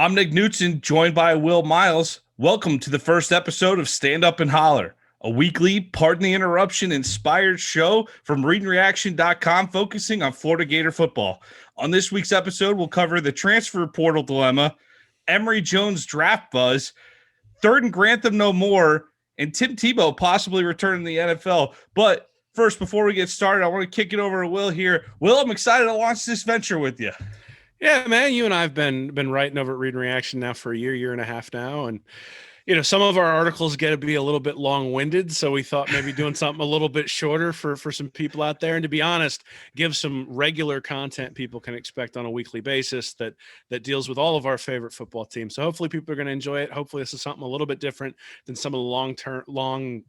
I'm Nick Knutson, joined by Will Miles. Welcome to the first episode of Stand Up and Holler, a weekly, pardon the interruption, inspired show from readingreaction.com focusing on Florida Gator football. On this week's episode, we'll cover the transfer portal dilemma, Emory Jones draft buzz, third and Grantham no more, and Tim Tebow possibly returning to the NFL. But first, before we get started, I want to kick it over to Will here. Will, I'm excited to launch this venture with you. Yeah, man, you and I have been writing over at Read and Reaction now for a year and a half now. And, some of our articles get to be a little bit long-winded. So we thought maybe doing something a little bit shorter for some people out there. And to be honest, give some regular content people can expect on a weekly basis that deals with all of our favorite football teams. So hopefully people are going to enjoy it. Hopefully this is something a little bit different than some of the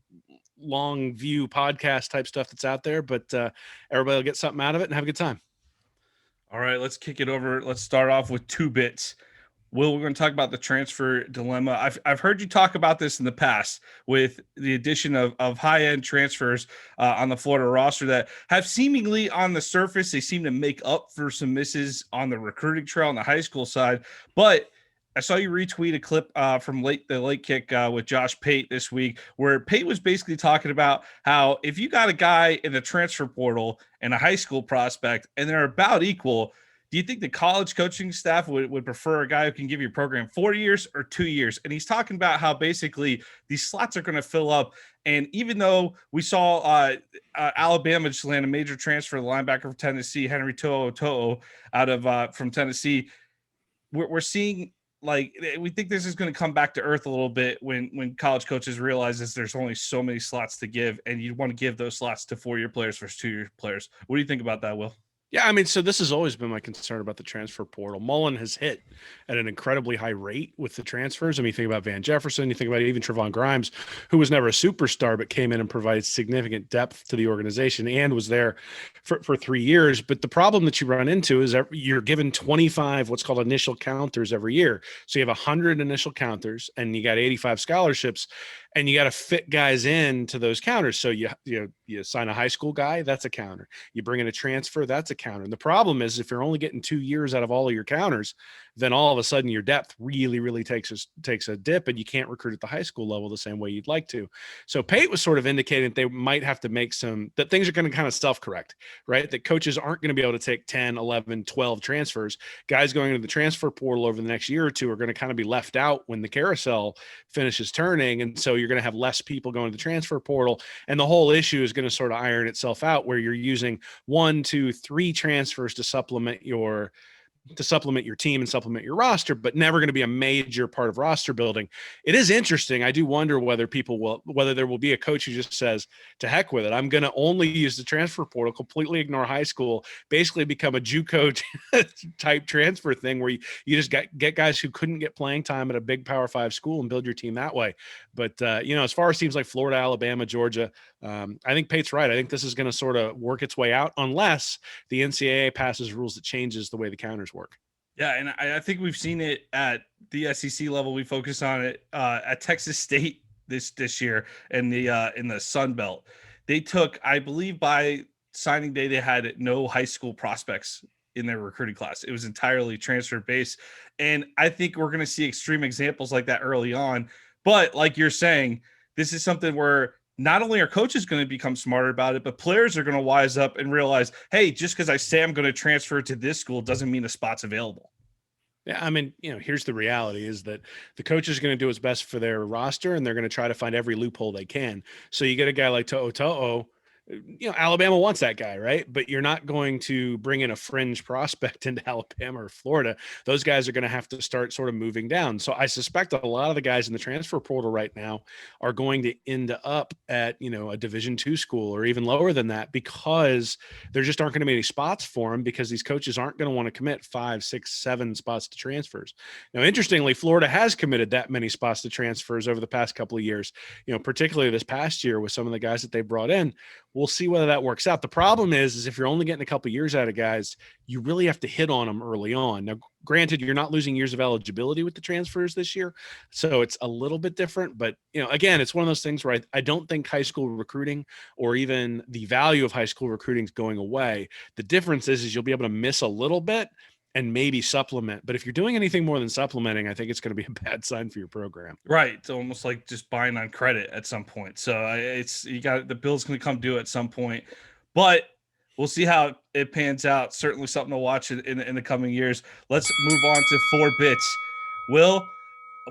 long view podcast type stuff that's out there. But everybody will get something out of it and have a good time. All right, let's kick it over. Let's start off with two bits. Will, we're going to talk about the transfer dilemma. I've heard you talk about this in the past with the addition of high-end transfers on the Florida roster that have seemingly on the surface, they seem to make up for some misses on the recruiting trail on the high school side. But I saw you retweet a clip from the late kick with Josh Pate this week, where Pate was basically talking about how if you got a guy in the transfer portal and a high school prospect and they're about equal, do you think the college coaching staff would prefer a guy who can give your program 4 years or 2 years? And he's talking about how basically these slots are going to fill up. And even though we saw Alabama just land a major transfer, the linebacker from Tennessee, Henry To'o out of from Tennessee, we're seeing – we think this is going to come back to earth a little bit when college coaches realizes there's only so many slots to give, and you want to give those slots to 4-year players versus 2-year players. What do you think about that, Will? Yeah, I mean, so this has always been my concern about the transfer portal. Mullen has hit at an incredibly high rate with the transfers. I mean, you think about Van Jefferson, you think about even Trevon Grimes, who was never a superstar, but came in and provided significant depth to the organization and was there for 3 years. But the problem that you run into is that you're given 25 what's called initial counters every year. So you have 100 initial counters and you got 85 scholarships, and you got to fit guys into those counters. So you sign a high school guy, that's a counter. You bring in a transfer, that's a counter. And the problem is if you're only getting 2 years out of all of your counters, then all of a sudden your depth really takes a dip, and you can't recruit at the high school level the same way you'd like to. So Pate was sort of indicating that they might have to make that things are going to kind of self-correct, right? That coaches aren't going to be able to take 10, 11, 12 transfers. Guys going into the transfer portal over the next year or two are going to kind of be left out when the carousel finishes turning. And so you're going to have less people going to the transfer portal. And the whole issue is going to sort of iron itself out where you're using 1, 2, 3 transfers to supplement your team and supplement your roster, but never going to be a major part of roster building. It is interesting. I do wonder whether there will be a coach who just says, to heck with it, I'm going to only use the transfer portal, completely ignore high school, basically become a JUCO type transfer thing where you just get guys who couldn't get playing time at a big Power 5 school and build your team that way. But, as far as teams like Florida, Alabama, Georgia, I think Pate's right. I think this is going to sort of work its way out unless the NCAA passes rules that changes the way the counters work. Yeah, and I think we've seen it at the SEC level. We focus on it at Texas State this year in the Sun Belt. They took, I believe, by signing day, they had no high school prospects in their recruiting class. It was entirely transfer based, and I think we're going to see extreme examples like that early on. But like you're saying, this is something where not only are coaches going to become smarter about it, but players are going to wise up and realize, hey, just because I say I'm going to transfer to this school doesn't mean a spot's available. Yeah, I mean, here's the reality is that the coach is going to do his best for their roster, and they're going to try to find every loophole they can. So you get a guy like To'o, Alabama wants that guy, right? But you're not going to bring in a fringe prospect into Alabama or Florida. Those guys are going to have to start sort of moving down. So I suspect a lot of the guys in the transfer portal right now are going to end up at, a Division II school or even lower than that, because there just aren't going to be any spots for them, because these coaches aren't going to want to commit 5, 6, 7 spots to transfers. Now, interestingly, Florida has committed that many spots to transfers over the past couple of years, particularly this past year with some of the guys that they brought in. We'll see whether that works out. The problem is if you're only getting a couple of years out of guys, you really have to hit on them early on. Now, granted, you're not losing years of eligibility with the transfers this year, so it's a little bit different. But, again, it's one of those things where I don't think high school recruiting or even the value of high school recruiting is going away. The difference is you'll be able to miss a little bit and maybe supplement. But if you're doing anything more than supplementing, I think it's going to be a bad sign for your program. Right. It's almost like just buying on credit at some point. So you got the bill's going to come due at some point, but we'll see how it pans out. Certainly something to watch in the coming years. Let's move on to 4-bits. Will,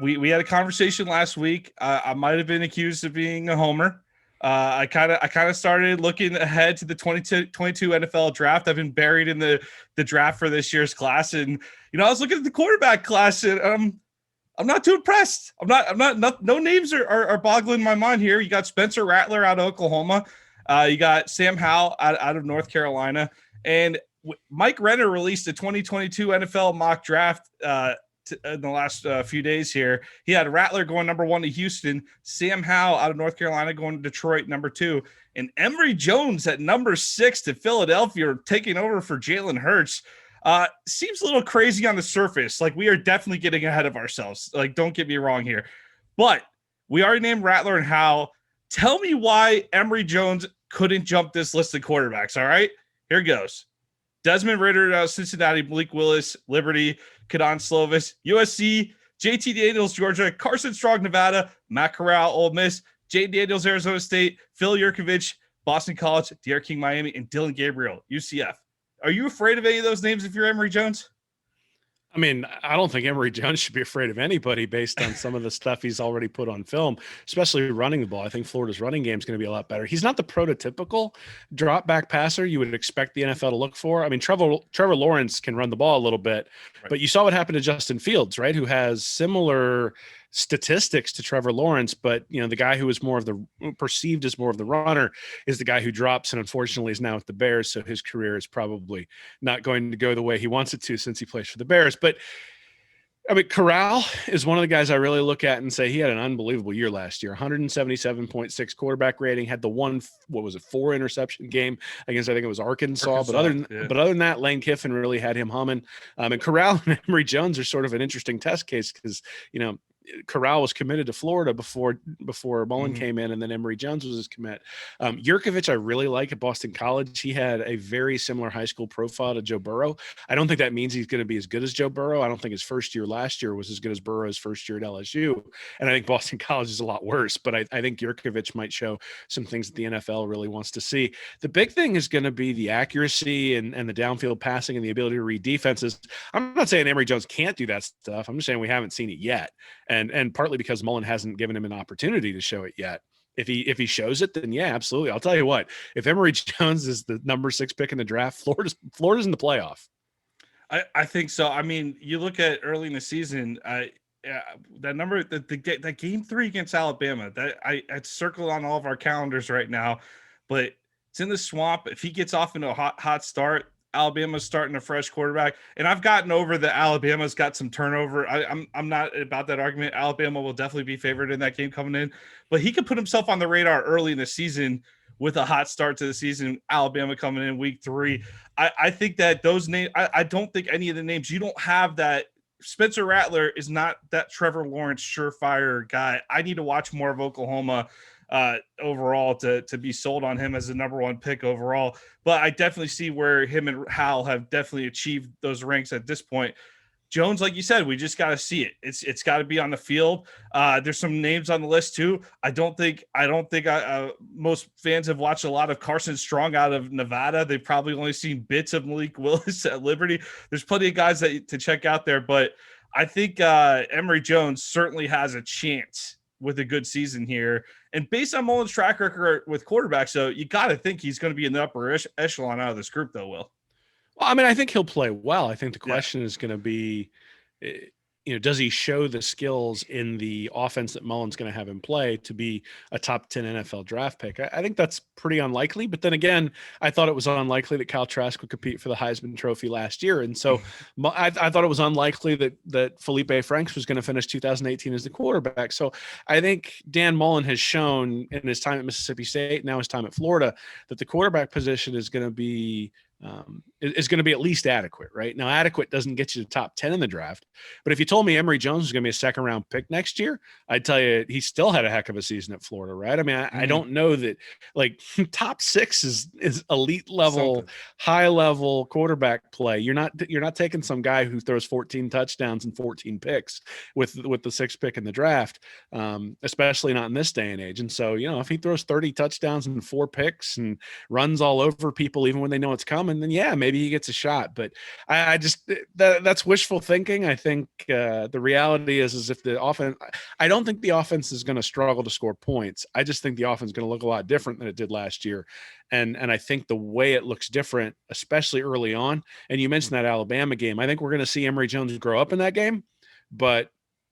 we had a conversation last week. I might have been accused of being a homer. I kind of started looking ahead to the 2022 NFL draft. I've been buried in the draft for this year's class, and I was looking at the quarterback class, and I'm not too impressed. No names are boggling my mind here. You got Spencer Rattler out of Oklahoma. You got Sam Howell out of North Carolina. And Mike Renner released a 2022 NFL mock draft in the last few days here. He had Rattler going number 1 to Houston, Sam Howell out of North Carolina going to Detroit number 2, and Emory Jones at number 6 to Philadelphia, taking over for Jalen Hurts. Seems a little crazy on the surface. Like, we are definitely getting ahead of ourselves. Like, don't get me wrong here. But we already named Rattler and Howell. Tell me why Emory Jones couldn't jump this list of quarterbacks, all right? Here goes. Desmond Ridder, Cincinnati, Malik Willis, Liberty, Kadon Slovis, USC, JT Daniels, Georgia, Carson Strong, Nevada, Matt Corral, Ole Miss, Jay Daniels, Arizona State, Phil Yurkovich, Boston College, Derek King, Miami, and Dylan Gabriel, UCF. Are you afraid of any of those names if you're Emory Jones? I mean, I don't think Emory Jones should be afraid of anybody based on some of the stuff he's already put on film, especially running the ball. I think Florida's running game is going to be a lot better. He's not the prototypical drop back passer you would expect the NFL to look for. I mean, Trevor Lawrence can run the ball a little bit, right, but you saw what happened to Justin Fields, right? Who has similar statistics to Trevor Lawrence, but the guy who is perceived as more of the runner is the guy who drops, and unfortunately is now with the Bears. So his career is probably not going to go the way he wants it to since he plays for the Bears. But I mean, Corral is one of the guys I really look at and say he had an unbelievable year last year. 177.6 quarterback rating, had the 4 interception game against, I think it was Arkansas. But other than that, Lane Kiffin really had him humming. And Corral and Emory Jones are sort of an interesting test case because, Corral was committed to Florida before Mullen came in, and then Emory Jones was his commit. Yurkovich, I really like at Boston College. He had a very similar high school profile to Joe Burrow. I don't think that means he's going to be as good as Joe Burrow. I don't think his first year last year was as good as Burrow's first year at LSU. And I think Boston College is a lot worse, but I think Yurkovich might show some things that the NFL really wants to see. The big thing is going to be the accuracy and the downfield passing and the ability to read defenses. I'm not saying Emory Jones can't do that stuff. I'm just saying we haven't seen it yet. And partly because Mullen hasn't given him an opportunity to show it yet. If he shows it, then yeah, absolutely. I'll tell you what, if Emory Jones is the number 6 pick in the draft, Florida's in the playoff. I think so. I mean, you look at early in the season, that number, that game 3 against Alabama, that it's circled on all of our calendars right now, but it's in the swamp. If he gets off into a hot start, Alabama's starting a fresh quarterback, and I've gotten over that Alabama's got some turnover. I'm not about that argument. Alabama will definitely be favored in that game coming in, but he could put himself on the radar early in the season with a hot start to the season. Alabama coming in week 3. I think that those names, I don't think any of the names, you don't have that. Spencer Rattler is not that Trevor Lawrence surefire guy. I need to watch more of Oklahoma overall to be sold on him as the number 1 pick overall. But I definitely see where him and Howell have definitely achieved those ranks at this point. Jones, like you said, we just got to see it. It's got to be on the field. There's some names on the list too. I don't think most fans have watched a lot of Carson Strong out of Nevada. They've probably only seen bits of Malik Willis at Liberty. There's plenty of guys to check out there, but I think Emory Jones certainly has a chance with a good season here. And based on Mullen's track record with quarterbacks, so you got to think he's going to be in the upper echelon out of this group, though, Will. Well, I mean, I think he'll play well. I think the question is going to be, does he show the skills in the offense that Mullen's going to have in play to be a top 10 NFL draft pick? I think that's pretty unlikely. But then again, I thought it was unlikely that Kyle Trask would compete for the Heisman Trophy last year. And so I thought it was unlikely that Felipe Franks was going to finish 2018 as the quarterback. So I think Dan Mullen has shown in his time at Mississippi State, now his time at Florida, that the quarterback position is going to be is going to be at least adequate, right? Now, adequate doesn't get you to top 10 in the draft, but if you told me Emory Jones was going to be a second round pick next year, I'd tell you he still had a heck of a season at Florida, right? I mean, I don't know that like top 6 is elite level, Something. high level quarterback play. You're not taking some guy who throws 14 touchdowns and 14 picks with the 6th pick in the draft, especially not in this day and age. And so, if he throws 30 touchdowns and 4 picks and runs all over people, even when they know it's coming, then yeah, maybe he gets a shot. But I just that's wishful thinking. I think the reality is if the offense, I don't think the offense is going to struggle to score points. I just think the offense is going to look a lot different than it did last year. And I think the way it looks different, especially early on, and you mentioned that Alabama game, I think we're going to see Emory Jones grow up in that game. But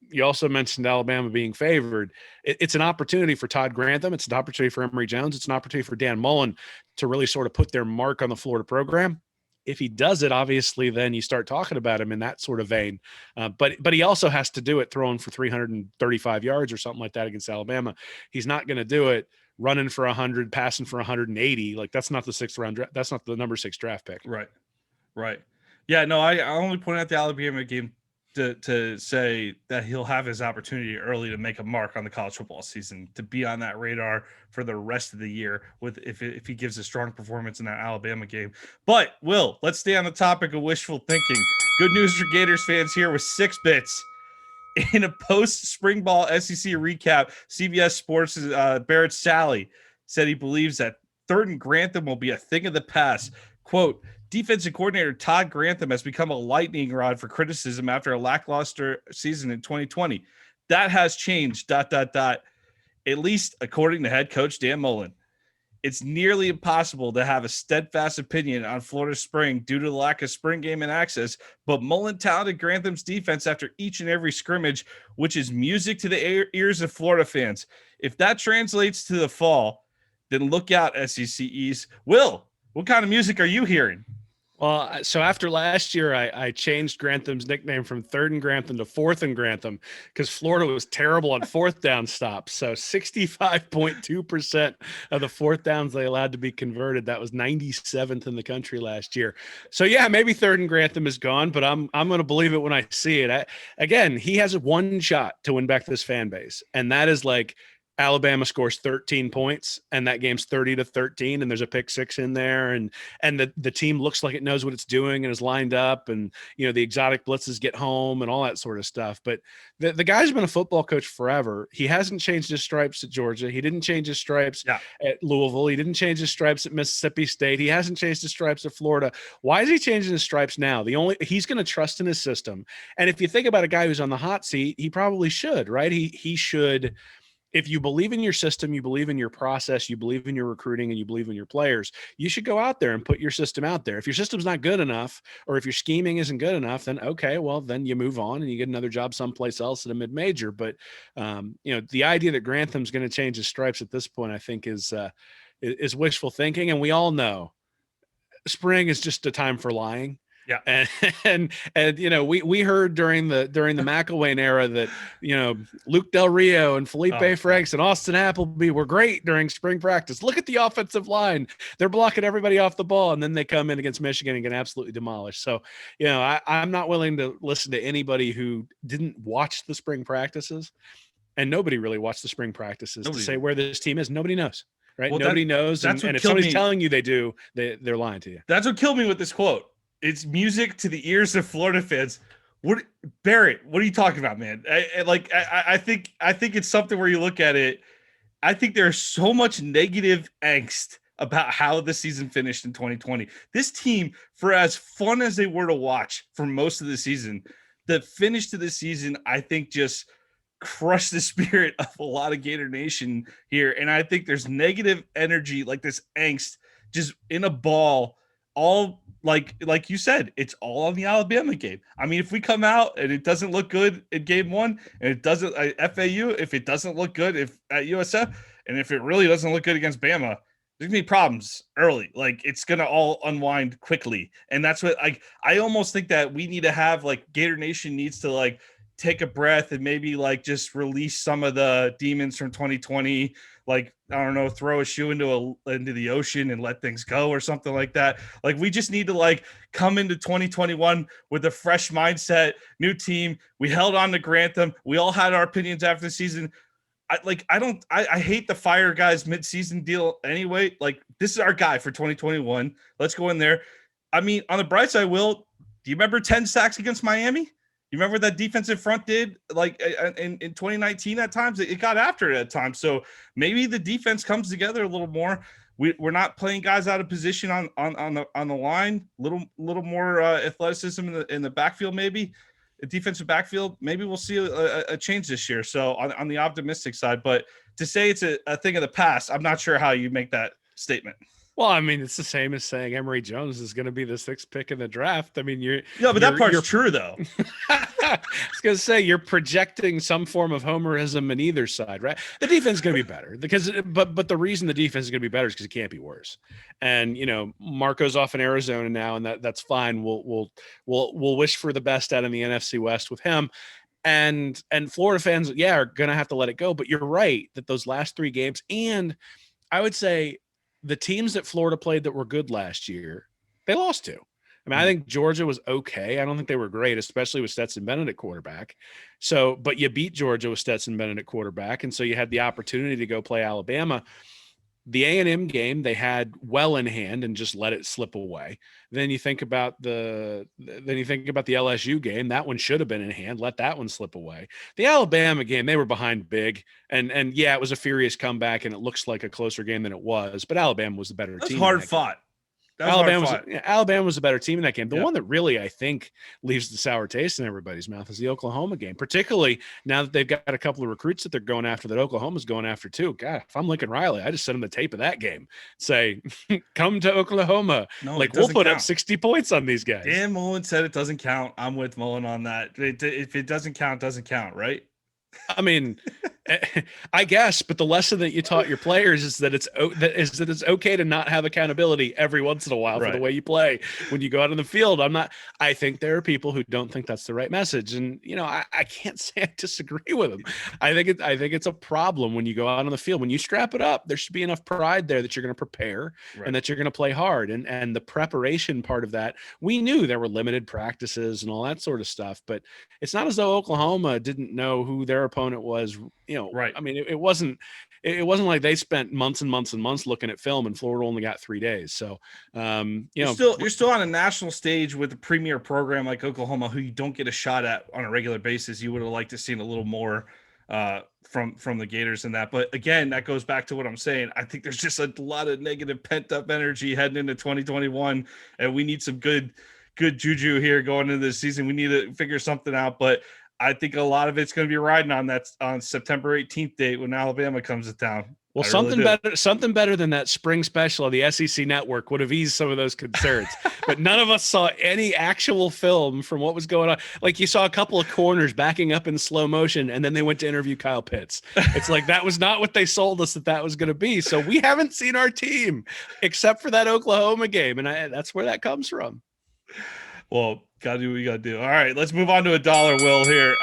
you also mentioned Alabama being favored. It's an opportunity for Todd Grantham. It's an opportunity for Emory Jones. It's an opportunity for Dan Mullen to really sort of put their mark on the Florida program. If he does it, obviously, then you start talking about him in that sort of vein. But he also has to do it throwing for 335 yards or something like that against Alabama. He's not going to do it running for 100, passing for 180. Like that's not the 6th round. That's not the number 6 draft pick. Right. Yeah, no, I only point out the Alabama game to say that he'll have his opportunity early to make a mark on the college football season, to be on that radar for the rest of the year with if he gives a strong performance in that Alabama game. But Will, let's stay on the topic of wishful thinking. Good news for Gators fans here with 6 bits. In a post-spring ball SEC recap, CBS Sports' Barrett Sally said he believes that 3rd and Grantham will be a thing of the past. Quote, defensive coordinator Todd Grantham has become a lightning rod for criticism after a lackluster season in 2020. That has changed, ... At least according to head coach Dan Mullen. It's nearly impossible to have a steadfast opinion on Florida spring due to the lack of spring game and access, but Mullen touted Grantham's defense after each and every scrimmage, which is music to the ears of Florida fans. If that translates to the fall, then look out, SEC East. Will, what kind of music are you hearing? Well, so after last year, I changed Grantham's nickname from 3rd and Grantham to 4th and Grantham because Florida was terrible on 4th down stops. So 65.2% of the 4th downs they allowed to be converted. That was 97th in the country last year. So yeah, maybe 3rd and Grantham is gone, but I'm going to believe it when I see it. Again, he has one shot to win back this fan base, and that is like Alabama scores 13 points and that game's 30-13 and there's a pick 6 in there and the team looks like it knows what it's doing and is lined up and the exotic blitzes get home and all that sort of stuff. But the guy's been a football coach forever. He hasn't changed his stripes at Georgia. He didn't change his stripes at Louisville. He didn't change his stripes at Mississippi State. He hasn't changed his stripes at Florida. Why is he changing his stripes now? He's going to trust in his system. And if you think about a guy who's on the hot seat, he probably should, right? He should. If you believe in your system, you believe in your process, you believe in your recruiting, and you believe in your players, you should go out there and put your system out there. If your system's not good enough, or if your scheming isn't good enough, then okay, well, then you move on and you get another job someplace else at a mid-major. But the idea that Grantham's going to change his stripes at this point, I think, is wishful thinking. And we all know spring is just a time for lying. Yeah. And we heard during the McElwain era that Luke Del Rio and Felipe Franks and Austin Appleby were great during spring practice. Look at the offensive line. They're blocking everybody off the ball, and then they come in against Michigan and get absolutely demolished. So, I'm not willing to listen to anybody who didn't watch the spring practices, and nobody really watched the spring practices to say where this team is. Nobody knows. Right. Well, nobody knows. And if somebody's telling you they do, they're lying to you. That's what killed me with this quote. It's music to the ears of Florida fans. Barrett, what are you talking about, man? I think it's something where you look at it. I think there's so much negative angst about how the season finished in 2020. This team, for as fun as they were to watch for most of the season, the finish to the season, I think, just crushed the spirit of a lot of Gator Nation here. And I think there's negative energy, like this angst, just in a ball, all like you said, it's all on the Alabama game. I mean, if we come out and it doesn't look good in game 1 and it doesn't FAU, if it doesn't look good at USF, and if it really doesn't look good against Bama, there's gonna be problems early. Like it's gonna all unwind quickly. And that's what I almost think that we need to have, like, Gator Nation needs to take a breath and maybe like just release some of the demons from 2020. Like, I don't know, throw a shoe into the ocean and let things go or something like that. Like, we just need to like come into 2021 with a fresh mindset, new team. We held on to Grantham. We all had our opinions after the season. I hate the fire guys mid-season deal anyway. Like, this is our guy for 2021. Let's go in there. I mean, on the bright side, Will, do you remember 10 sacks against Miami? You remember what that defensive front did like in 2019 at times? It got after it at times. So maybe the defense comes together a little more. We're not playing guys out of position on the line. Little more athleticism in the backfield, maybe the defensive backfield. Maybe we'll see a change this year. So on the optimistic side, but to say it's a thing of the past, I'm not sure how you make that statement. Well, I mean, it's the same as saying Emory Jones is going to be the 6th pick in the draft. I mean, that part's true, though. I was going to say you're projecting some form of homerism in either side, right? The defense is going to be better but the reason the defense is going to be better is because it can't be worse. And Marco's off in Arizona now, and that's fine. We'll wish for the best out in the NFC West with him. And Florida fans, are going to have to let it go. But you're right that those last 3 games, and I would say the teams that Florida played that were good last year, they lost to. I mean, I think Georgia was okay. I don't think they were great, especially with Stetson Bennett at quarterback. So, but you beat Georgia with Stetson Bennett at quarterback, and so you had the opportunity to go play Alabama. The A&M game they had well in hand and just let it slip away. Then you think about the LSU game. That one should have been in hand. Let that one slip away. The Alabama game, they were behind big, and it was a furious comeback, and it looks like a closer game than it was. But Alabama was the better team. Hard fought. Alabama was a better team in that game. The one that really, I think, leaves the sour taste in everybody's mouth is the Oklahoma game, particularly now that they've got a couple of recruits that they're going after that Oklahoma's going after too. God, if I'm Lincoln Riley, I just send them the tape of that game. Say, come to Oklahoma. No, we'll put up 60 points on these guys. Dan Mullen said it doesn't count. I'm with Mullen on that. If it doesn't count, doesn't count, right? I mean, I guess, but the lesson that you taught your players is that it's okay to not have accountability every once in a while for the way you play when you go out on the field. I think there are people who don't think that's the right message, and I can't say I disagree with them. I think it's a problem when you go out on the field. When you strap it up, there should be enough pride there that you're going to prepare and that you're going to play hard. And the preparation part of that, we knew there were limited practices and all that sort of stuff, but it's not as though Oklahoma didn't know who their opponent was. I mean, it wasn't like they spent months and months and months looking at film, and Florida only got 3 days. So, you're still on a national stage with a premier program like Oklahoma, who you don't get a shot at on a regular basis. You would have liked to seen a little more from the Gators in that. But again, that goes back to what I'm saying. I think there's just a lot of negative pent up energy heading into 2021, and we need some good juju here going into this season. We need to figure something out, but I think a lot of it's going to be riding on September 18th date when Alabama comes to town. Well, something better than that spring special of the SEC Network would have eased some of those concerns. But none of us saw any actual film from what was going on. Like, you saw a couple of corners backing up in slow motion, and then they went to interview Kyle Pitts. It's like that was not what they sold us that was going to be. So we haven't seen our team except for that Oklahoma game, and that's where that comes from. Well, gotta do what we gotta do. All right, let's move on to a dollar, Will, here.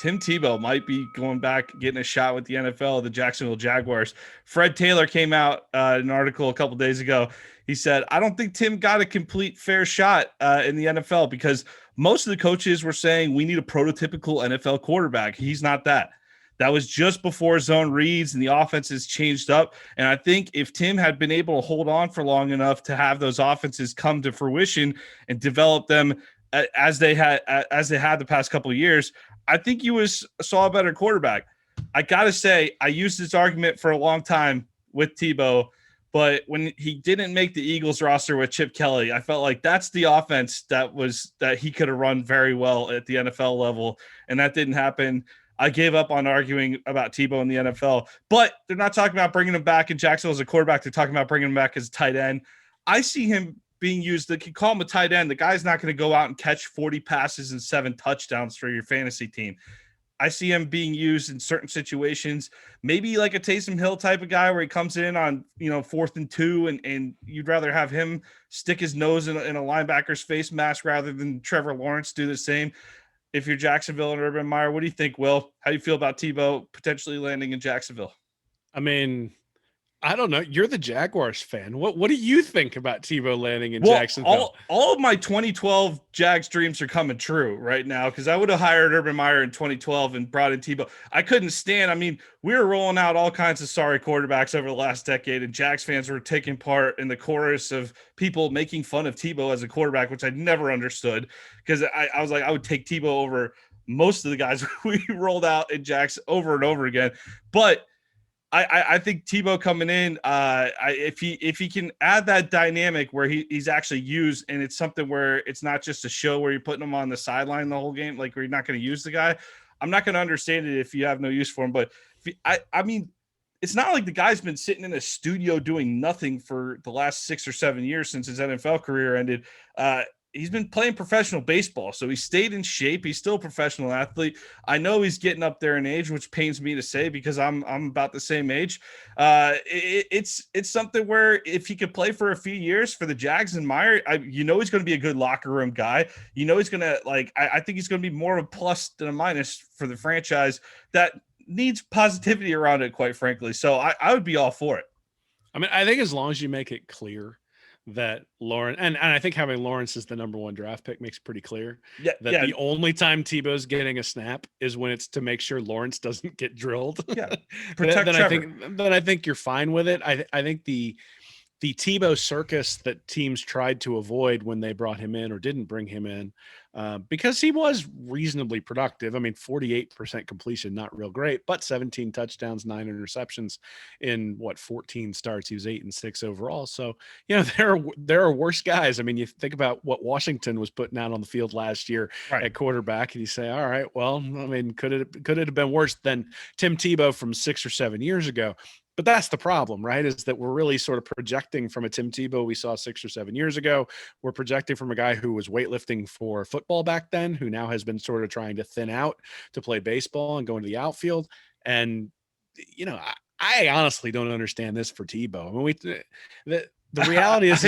Tim Tebow might be going back, getting a shot with the NFL, the Jacksonville Jaguars. Fred Taylor came out in an article a couple days ago. He said, I don't think Tim got a complete fair shot in the NFL because most of the coaches were saying we need a prototypical NFL quarterback. He's not that. That was just before zone reads and the offenses changed up. And I think if Tim had been able to hold on for long enough to have those offenses come to fruition and develop them as they had the past couple of years, I think you saw a better quarterback. I got to say, I used this argument for a long time with Tebow, but when he didn't make the Eagles roster with Chip Kelly, I felt like that's the offense that he could have run very well at the NFL level, and that didn't happen. I gave up on arguing about Tebow in the NFL, but they're not talking about bringing him back in Jacksonville as a quarterback. They're talking about bringing him back as a tight end. I see him being used. They can call him a tight end. The guy's not going to go out and catch 40 passes and 7 touchdowns for your fantasy team. I see him being used in certain situations, maybe like a Taysom Hill type of guy where he comes in on, 4th and 2 and you'd rather have him stick his nose in a linebacker's face mask rather than Trevor Lawrence do the same. if you're Jacksonville and Urban Meyer. What do you think, Will? How do you feel about Tebow potentially landing in Jacksonville? I mean, I don't know. You're the Jaguars fan. What do you think about Tebow landing in Well, Jacksonville? all of my 2012 Jags dreams are coming true right now because I would have hired Urban Meyer in 2012 and brought in Tebow. I couldn't stand. I mean, we were rolling out all kinds of sorry quarterbacks over the last decade, and Jags fans were taking part in the chorus of people making fun of Tebow as a quarterback, which I never understood because I was like, I would take Tebow over most of the guys we rolled out in Jags over and over again. But I think Tebow coming in, if he can add that dynamic where he's actually used, and it's something where it's not just a show where you're putting him on the sideline the whole game, like where you're not going to use the guy. I'm not going to understand it if you have no use for him. But I mean, it's not like the guy's been sitting in a studio doing nothing for the last 6 or 7 years since his NFL career ended. He's been playing professional baseball, so he stayed in shape. He's still a professional athlete. I know he's getting up there in age, which pains me to say because I'm about the same age. It's something where if he could play for a few years for the Jags and Meyer, he's going to be a good locker room guy. He's going to I think he's going to be more of a plus than a minus for the franchise that needs positivity around it, quite frankly. So I would be all for it. I mean, I think as long as you make it clear that Lawrence, and I think having Lawrence as the number 1 draft pick makes pretty clear that the only time Tebow's getting a snap is when it's to make sure Lawrence doesn't get drilled. Yeah, protect then I think you're fine with it. I think the Tebow circus that teams tried to avoid when they brought him in or didn't bring him in, because he was reasonably productive. I mean, 48% completion, not real great, but 17 touchdowns, 9 interceptions in 14 starts. He was 8-6 overall. So, there are worse guys. I mean, you think about what Washington was putting out on the field last year at quarterback, and you say, all right, well, I mean, could it have been worse than Tim Tebow from 6 or 7 years ago? But that's the problem, right? Is that we're really sort of projecting from a Tim Tebow we saw 6 or 7 years ago. We're projecting from a guy who was weightlifting for football back then, who now has been sort of trying to thin out to play baseball and go into the outfield. And, I honestly don't understand this for Tebow. I mean, the reality is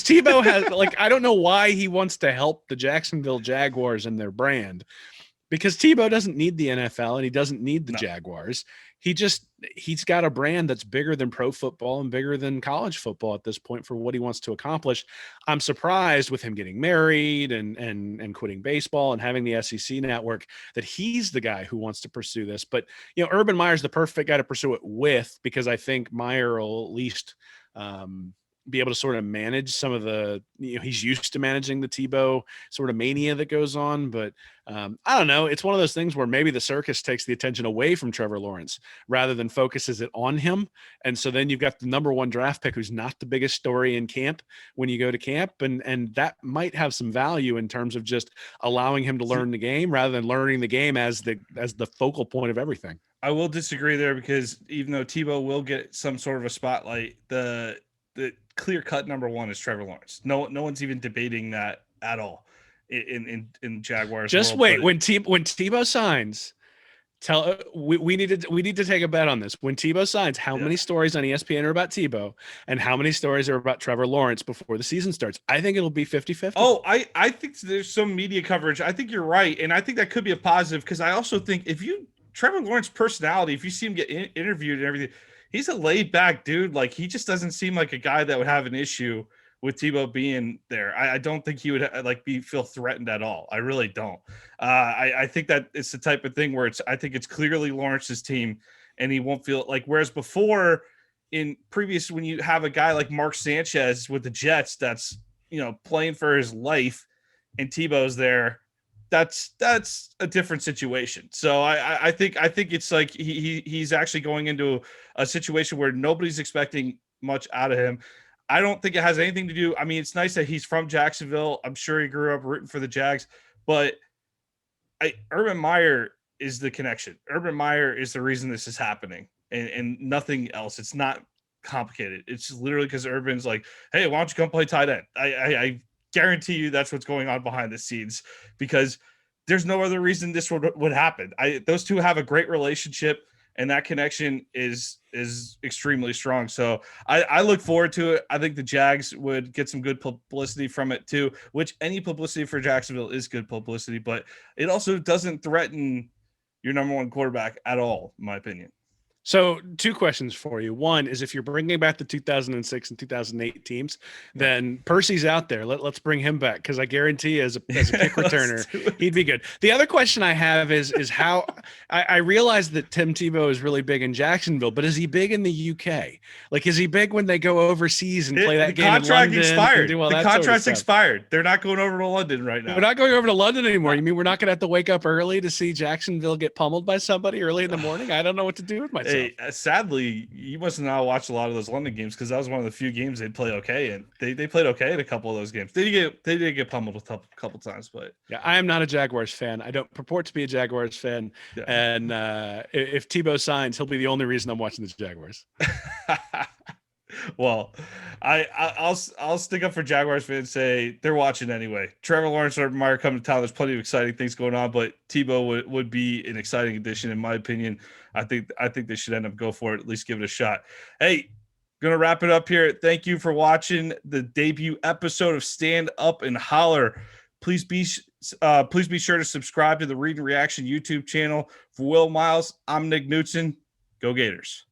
Tebow has I don't know why he wants to help the Jacksonville Jaguars and their brand, because Tebow doesn't need the NFL and he doesn't need the Jaguars. He's got a brand that's bigger than pro football and bigger than college football at this point for what he wants to accomplish. I'm surprised with him getting married and quitting baseball and having the SEC network that he's the guy who wants to pursue this. But, Urban Meyer's the perfect guy to pursue it with, because I think Meyer will at least be able to sort of manage some of the, he's used to managing the Tebow sort of mania that goes on. But I don't know. It's one of those things where maybe the circus takes the attention away from Trevor Lawrence rather than focuses it on him. And so then you've got the number 1 draft pick who's not the biggest story in camp when you go to camp. And that might have some value in terms of just allowing him to learn the game rather than learning the game as the focal point of everything. I will disagree there, because even though Tebow will get some sort of a spotlight, the clear-cut number 1 is Trevor Lawrence. No one's even debating that at all in Jaguars. Just wait. When Tebow signs, we need to take a bet on this. When Tebow signs, how many stories on ESPN are about Tebow and how many stories are about Trevor Lawrence before the season starts? I think it'll be 50-50. Oh, I think there's some media coverage. I think you're right, and I think that could be a positive, because I also think Trevor Lawrence's personality, if you see him get interviewed and everything, he's a laid back dude. He just doesn't seem like a guy that would have an issue with Tebow being there. I don't think he would feel threatened at all. I really don't. I think that it's the type of thing where I think it's clearly Lawrence's team, and he won't feel whereas before in previous, when you have a guy like Mark Sanchez with the Jets, that's, playing for his life, and Tebow's there, that's a different situation. So I think it's he's actually going into a situation where nobody's expecting much out of him. I don't think it has anything to do. I mean, it's nice that he's from Jacksonville. I'm sure he grew up rooting for the Jags, but Urban Meyer is the connection. Urban Meyer is the reason this is happening, and nothing else. It's not complicated. It's literally because Urban's like, hey, why don't you come play tight end? I guarantee you that's what's going on behind the scenes, because there's no other reason this would happen. Those two have a great relationship. and that connection is extremely strong. So I look forward to it. I think the Jags would get some good publicity from it too, which any publicity for Jacksonville is good publicity, but it also doesn't threaten your number one quarterback at all, in my opinion. So 2 questions for you. One is, if you're bringing back the 2006 and 2008 teams, then Percy's out there. Let's bring him back, because I guarantee as a kick returner, he'd be good. The other question I have is how I realize that Tim Tebow is really big in Jacksonville, but is he big in the UK? Like, is he big when they go overseas and play that game in London? Expired. The contract's expired. They're not going over to London right now. We're not going over to London anymore. You mean we're not going to have to wake up early to see Jacksonville get pummeled by somebody early in the morning? I don't know what to do with myself. Hey, sadly, you must not watch a lot of those London games, because that was one of the few games they'd play okay, and they played okay in a couple of those games. They did get pummeled a couple times, but yeah, I am not a Jaguars fan. I don't purport to be a Jaguars fan, and if Tebow signs, he'll be the only reason I'm watching the Jaguars. Well, I'll stick up for Jaguars fans and say they're watching anyway. Trevor Lawrence or Meyer come to town. There's plenty of exciting things going on, but Tebow would be an exciting addition, in my opinion. I think they should end up go for it, at least give it a shot. Hey, gonna wrap it up here. Thank you for watching the debut episode of Stand Up and Holler. Please be sure to subscribe to the Read and Reaction YouTube channel. For Will Miles, I'm Nick Knutson. Go Gators.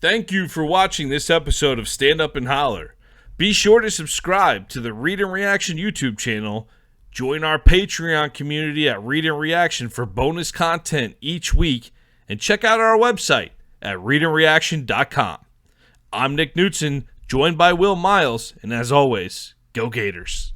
Thank you for watching this episode of Stand Up and Holler. Be sure to subscribe to the Read and Reaction YouTube channel. Join our Patreon community at Read and Reaction for bonus content each week. And check out our website at readandreaction.com. I'm Nick Knutson, joined by Will Miles. And as always, go Gators.